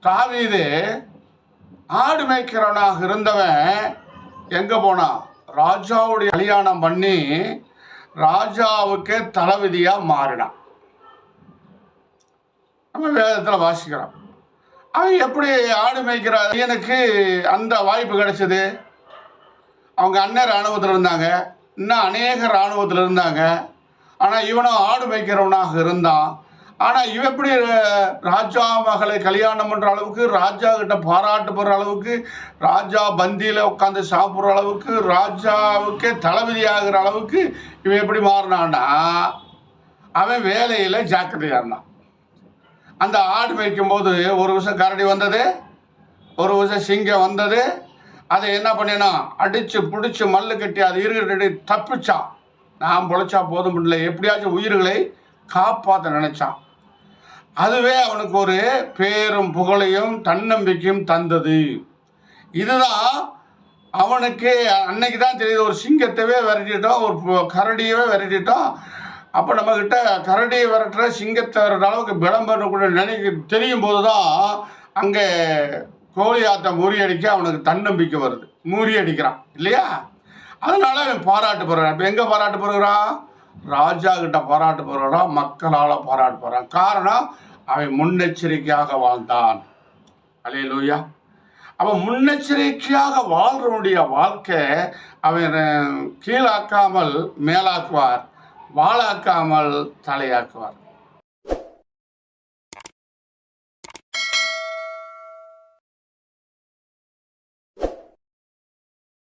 தாவீது ஆடு மேய்க்கிறவனாக இருந்தவன் எங்கே போனான்? ராஜாவுடைய கல்யாணம் பண்ணி ராஜாவுக்கே தளபதியாக மாறினான். நம்ம வேதத்தில் வாசிக்கிறோம். அவன் எப்படி ஆடு மேய்க்கிற எனக்கு அந்த வாய்ப்பு கிடைச்சது? அவங்க அண்ணன் இராணுவத்தில் இருந்தாங்க, இன்னும் அநேக இராணுவத்தில் இருந்தாங்க. ஆனால் இவனும் ஆடு மேய்க்கிறவனாக இருந்தான். ஆனால் இவன் எப்படி ராஜா மகளை கல்யாணம் பண்ணுற அளவுக்கு, ராஜா கிட்ட பாராட்டுப்படுற அளவுக்கு, ராஜா பந்தியில் உட்காந்து சாப்பிட்ற அளவுக்கு, ராஜாவுக்கே தளபதி ஆகிற அளவுக்கு இவன் எப்படி மாறினான்னா, அவன் வேலையில் ஜாக்கிரதையாக இருந்தான். அந்த ஆடு மேய்க்கும் போது ஒரு விஷயம் கரடி வந்தது, ஒரு விஷயம் சிங்கம் வந்தது. அதை என்ன பண்ணினா அடித்து பிடிச்சி மல்லு கட்டி அது இருக்கிற தப்பிச்சான். நான் பொழைச்சா போதும் இல்லை, எப்படியாச்சும் உயிர்களை காப்பாற்ற நினைச்சான். அதுவே அவனுக்கு ஒரு பேரும் புகழையும் தன்னம்பிக்கையும் தந்தது. இதுதான் அவனுக்கு அன்னைக்கு தான் தெரியுது. ஒரு சிங்கத்தவே விரட்டிட்டோம், ஒரு கரடியவே விரட்டிட்டோம். அப்போ நம்மக்கிட்ட கரடியை விரட்டுற சிங்கத்தை விரட்டுற அளவுக்கு விளம்பரம் கூட தெரியும் போது தான் அங்கே கோலியாத்தை முறியடிக்க அவனுக்கு தன்னம்பிக்கை வருது. முறியடிக்கிறான் இல்லையா? அதனால அவன் பாராட்டு போகிறான். இப்போ எங்கே பாராட்டு போகிறான்? ராஜா கிட்ட பாராட்டு போகிறான், மக்களால் பாராட்டு போகிறான். காரணம், அவன் முன்னெச்சரிக்கையாக வாழ்ந்தான். அல்லேலூயா. அவன் முன்னெச்சரிக்கையாக வாழ்றவனுடைய வாழ்க்கை அவன் கீழாக்காமல் மேலாக்குவார், வாழாக்காமல் தலையாக்குவார்.